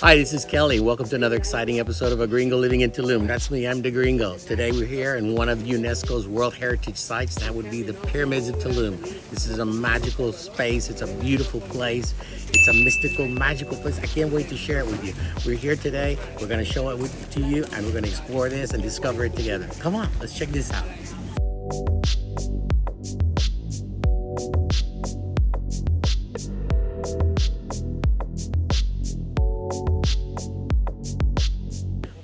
Hi, this is Kelly. Welcome to another exciting episode of A Gringo Living in Tulum. That's me, I'm the Gringo. Today we're here in one of UNESCO's World Heritage Sites. That would be the Pyramids of Tulum. This is a magical space. It's a beautiful place. It's a mystical, magical place. I can't wait to share it with you. We're here today. We're going to show it to you, and we're going to explore this and discover it together. Come on, let's check this out.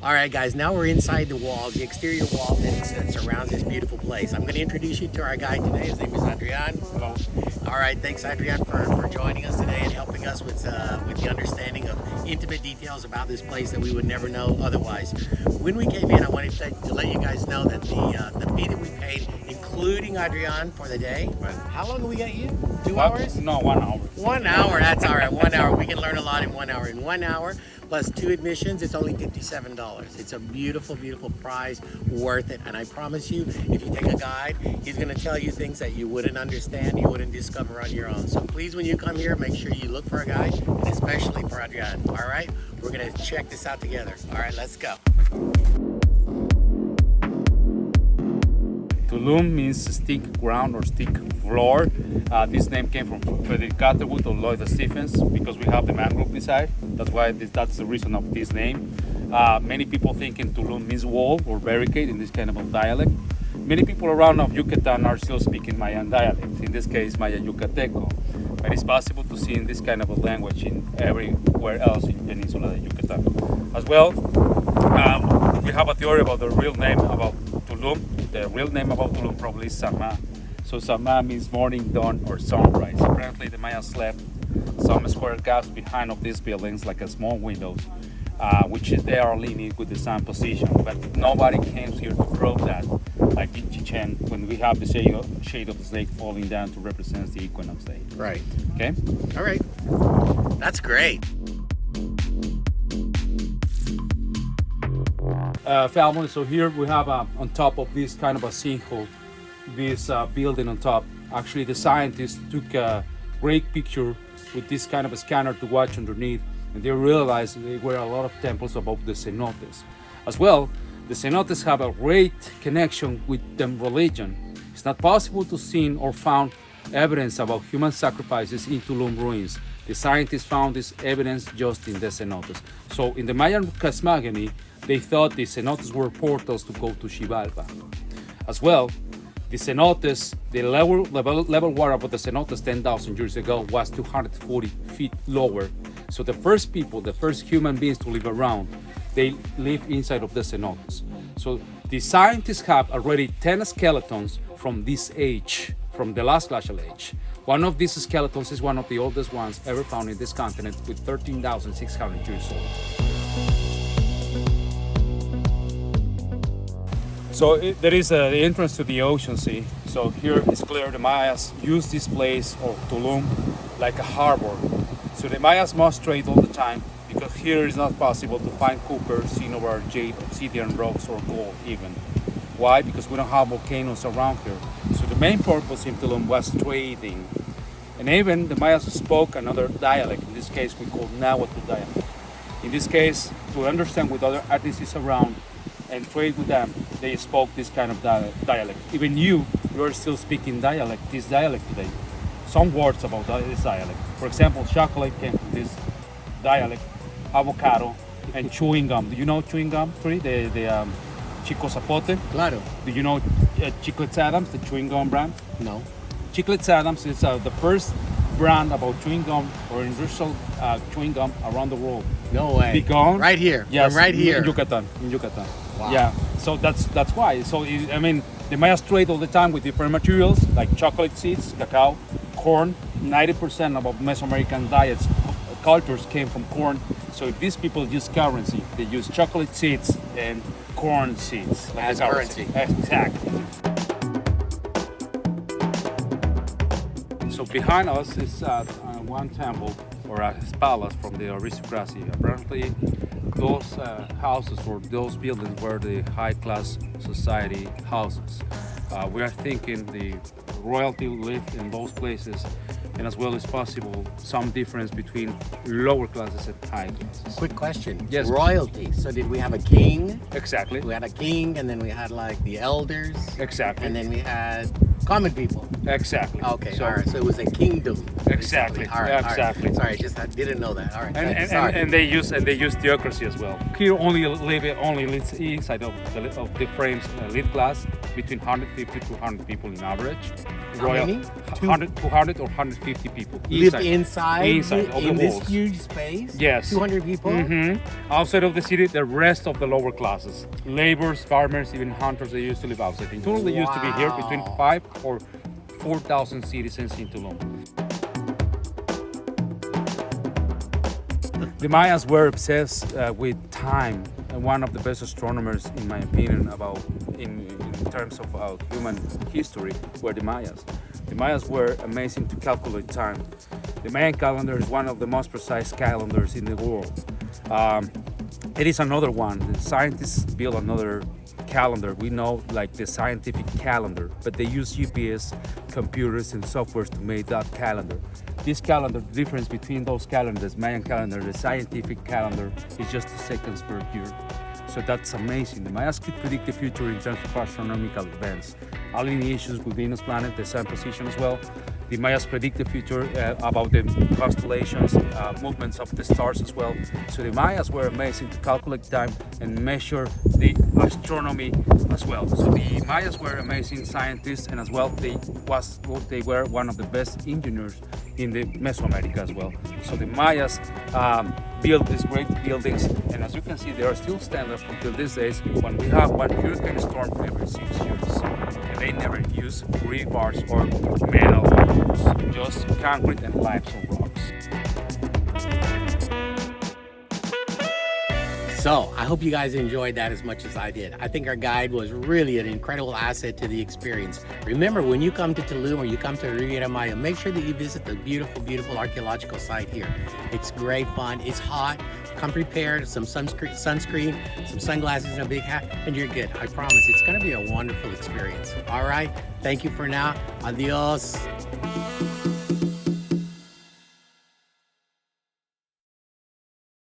All right, guys, now we're inside the walls, the exterior wall that surrounds this beautiful place. I'm going to introduce you to our guide today. His name is Adrian. Hello. All right, thanks, Adrian, for joining us today and helping us with the understanding of intimate details about this place that we would never know otherwise. When we came in, I wanted to let you guys know that the fee that we paid, including Adrian for the day, how long have we got you? 2 hours? No, 1 hour. 1 hour, that's all right, 1 hour. We can learn a lot in 1 hour. In 1 hour, plus 2 admissions, it's only $57. It's a beautiful, beautiful prize, worth it. And I promise you, if you take a guide, he's gonna tell you things that you wouldn't understand, you wouldn't discover on your own. So please, when you come here, make sure you look for a guide, and especially for Adrian, all right? We're gonna check this out together. All right, let's go. Tulum means stick ground or stick floor. This name came from Frederick Catherwood or Lloyd Stephens because we have the mangrove inside. That's the reason of this name. Many people think in Tulum means wall or barricade in this kind of a dialect. Many people around of Yucatan are still speaking Mayan dialect, in this case Maya Yucateco. But it's possible to see in this kind of a language in everywhere else in Peninsula de Yucatan. As well, we have a theory about the real name about Tulum. The real name about Tulum probably is Sama. So Sama means morning, dawn, or sunrise. Apparently the Mayans left some square gaps behind of these buildings, like a small windows, which they are leaning with the sun position. But nobody came here to prove that, like in Chichen, when we have the shade of the snake falling down to represent the equinox day. Right. Okay? All right. That's great. Family, so here we have on top of this kind of a sinkhole, this building on top. Actually, the scientists took a great picture with this kind of a scanner to watch underneath, and they realized there were a lot of temples above the cenotes. As well, the cenotes have a great connection with the religion. It's not possible to see or found evidence about human sacrifices in Tulum ruins. The scientists found this evidence just in the cenotes. So in the Mayan cosmogony, they thought the cenotes were portals to go to Xibalba. As well, the cenotes, the level water of the cenotes 10,000 years ago was 240 feet lower. So the first people, the first human beings to live around, they live inside of the cenotes. So the scientists have already 10 skeletons from this age, from the last glacial age. One of these skeletons is one of the oldest ones ever found in this continent with 13,600 years old. So there is the entrance to the ocean sea. So here it's clear the Mayas used this place, or Tulum, like a harbor. So the Mayas must trade all the time because here is not possible to find copper, cinnabar, jade, obsidian rocks, or gold even. Why? Because we don't have volcanoes around here. So the main purpose in Tulum was trading. And even the Mayas spoke another dialect. In this case, we call Nahuatl dialect. In this case, to understand with other artists around and trade with them, they spoke this kind of dialect. Even you are still speaking this dialect today. Some words about this dialect. For example, chocolate came from this dialect, avocado, and chewing gum. Do you know chewing gum tree? The Chico Zapote? Claro. Do you know Chiclets Adams, the chewing gum brand? No. Chiclets Adams is the first brand about chewing gum or industrial chewing gum around the world. No way. Begun right here. Yes, right here. In Yucatan. Wow. Yeah. So that's why. So I mean, the Mayas trade all the time with different materials like chocolate seeds, cacao, corn. 90% of Mesoamerican diets cultures came from corn. So if these people use currency, they use chocolate seeds and corn seeds as currency. Exactly. So behind us is one temple or a palace from the aristocracy. Apparently, those houses or those buildings were the high-class society houses. We are thinking the royalty lived in those places and as well as possible some difference between lower classes and high classes. Quick question. Yes. Royalty. So did we have a king? Exactly. We had a king, and then we had like the elders. Exactly. And then we had common people. Exactly. Okay, So- all right. So it was a kingdom. Exactly. All right. Exactly. All right. Sorry, I didn't know that. All right. thank you. And, Sorry. and they use theocracy as well. Here only live inside of the frames elite class between 150 to 100 people in average. How many? 200 or 150 people Live inside of the in this walls. huge space. Yes. 200 people. Outside of the city, the rest of the lower classes, laborers, farmers, even hunters, they used to live outside. In total, they used to be here between Wow. 5 or 4,000 citizens in Tulum. The Mayans were obsessed with time, and one of the best astronomers, in my opinion, about in terms of human history, were the Mayans. The Mayans were amazing to calculate time. The Mayan calendar is one of the most precise calendars in the world. It is another one. The scientists built another calendar. We know like the scientific calendar, but they use GPS, computers, and softwares to make that calendar. This calendar, the difference between those calendars, Mayan calendar, the scientific calendar, is just 2 seconds per year. So that's amazing. The Mayans could predict the future in terms of astronomical events. Alineations with Venus planet, the sun position as well. The Mayas predict the future about the constellations, movements of the stars as well. So the Mayas were amazing to calculate time and measure the astronomy as well. So the Mayas were amazing scientists, and as well they were one of the best engineers in the Mesoamerica as well. So the Mayas built these great buildings, and as you can see, they are still standing up until these days, when we have one hurricane storm every 6 years. And they never use rebars or metal walls, just concrete and limestone rocks. So I hope you guys enjoyed that as much as I did. I think our guide was really an incredible asset to the experience. Remember, when you come to Tulum or you come to Riviera Maya, make sure that you visit the beautiful, beautiful archaeological site here. It's great fun. It's hot. Come prepared, some sunscreen, some sunglasses, and a big hat, and you're good. I promise. It's going to be a wonderful experience. All right. Thank you for now. Adios.